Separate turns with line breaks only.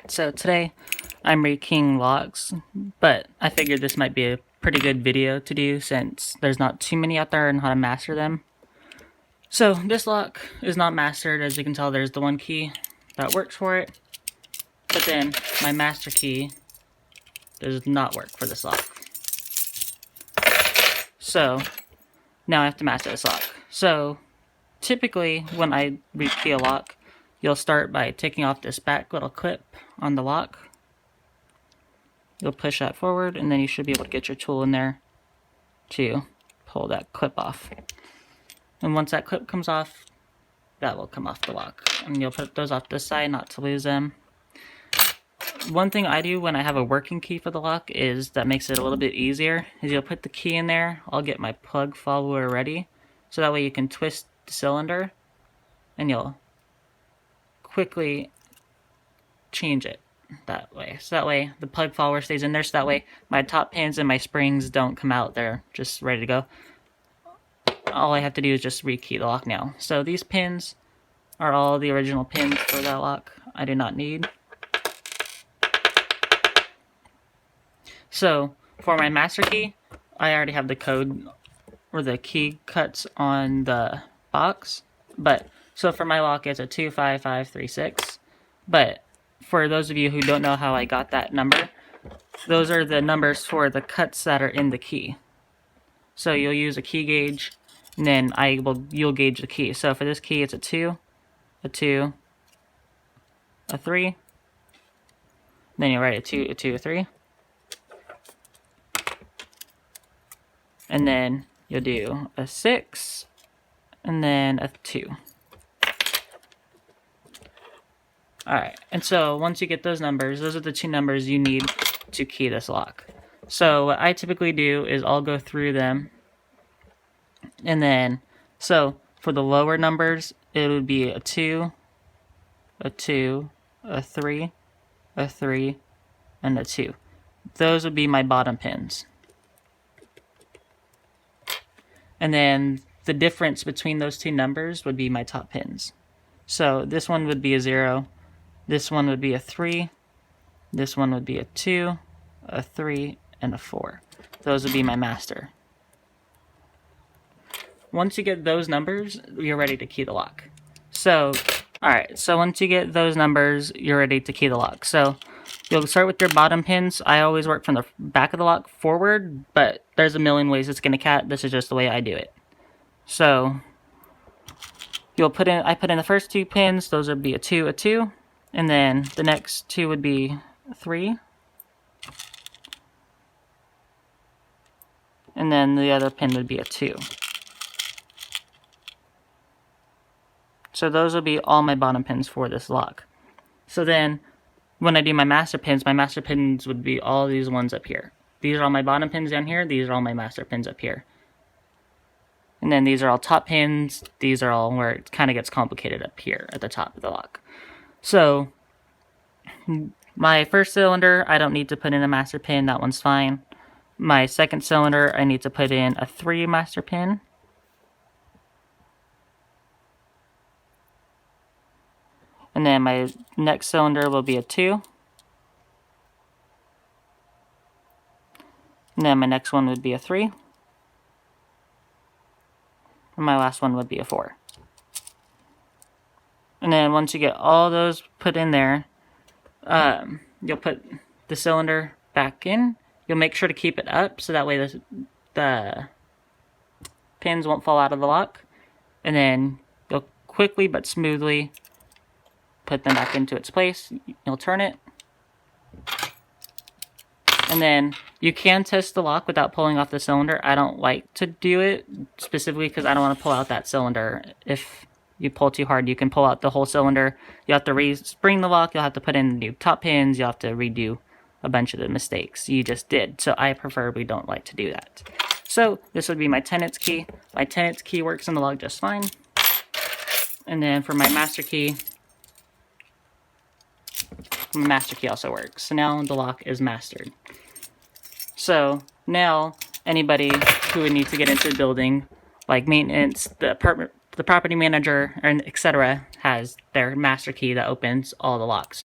Alright, so today I'm rekeying locks, but I figured this might be a pretty good video to do since there's not too many out there on how to master them. So this lock is not mastered. As you can tell, there's the one key that works for it, but then my master key does not work for this lock. So now I have to master this lock. So typically when I rekey a lock, you'll start by taking off this back little clip on the lock. You'll push that forward, and then you should be able to get your tool in there to pull that clip off. And once that clip comes off, that will come off the lock. And you'll put those off this side not to lose them. One thing I do when I have a working key for the lock is that makes it a little bit easier, is you'll put the key in there. I'll get my plug follower ready, so that way you can twist the cylinder and you'll quickly change it that way. So that way the plug follower stays in there, so that way my top pins and my springs don't come out. They're just ready to go. All I have to do is just rekey the lock now. So these pins are all the original pins for that lock. I do not need. So for my master key, I already have the code or the key cuts on the box, but so for my lock it's a 25536. But for those of you who don't know how I got that number, those are the numbers for the cuts that are in the key. So you'll use a key gauge, and then you'll gauge the key. So for this key it's a 2, a 2, a 3, then you write a 2, a 2, a 3, and then you'll do a 6, and then a 2. Alright, and so once you get those numbers, those are the two numbers you need to key this lock. So what I typically do is I'll go through them, and then, so for the lower numbers, it would be a 2, a 2, a 3, a 3, and a 2. Those would be my bottom pins. And then the difference between those two numbers would be my top pins. So this one would be a 0, this one would be a 3, this one would be a 2, a 3, and a 4. Those would be my master. Once you get those numbers, you're ready to key the lock. So, alright, so once you get those numbers, you're ready to key the lock. So, you'll start with your bottom pins. I always work from the back of the lock forward, but there's a million ways to skin a cat. This is just the way I do it. So, I put in the first two pins. Those would be a 2, a 2. And then the next two would be 3. And then the other pin would be a 2. So those will be all my bottom pins for this lock. So then, when I do my master pins would be all these ones up here. These are all my bottom pins down here, these are all my master pins up here. And then these are all top pins, these are all where it kind of gets complicated up here at the top of the lock. So, my first cylinder, I don't need to put in a master pin, that one's fine. My second cylinder, I need to put in a 3 master pin. And then my next cylinder will be a 2. And then my next one would be a 3. And my last one would be a 4. And then once you get all those put in there, you'll put the cylinder back in. You'll make sure to keep it up so that way the pins won't fall out of the lock. And then you'll quickly but smoothly put them back into its place. You'll turn it. And then you can test the lock without pulling off the cylinder. I don't like to do it specifically because I don't want to pull out that cylinder. If you pull too hard, you can pull out the whole cylinder. You'll have to respring the lock. You'll have to put in new top pins. You'll have to redo a bunch of the mistakes you just did. So I preferably don't like to do that. So this would be my tenants key. My tenants key works in the lock just fine. And then for my master key also works. So now the lock is mastered. So now anybody who would need to get into the building, like maintenance, the property manager, and etc., has their master key that opens all the locks.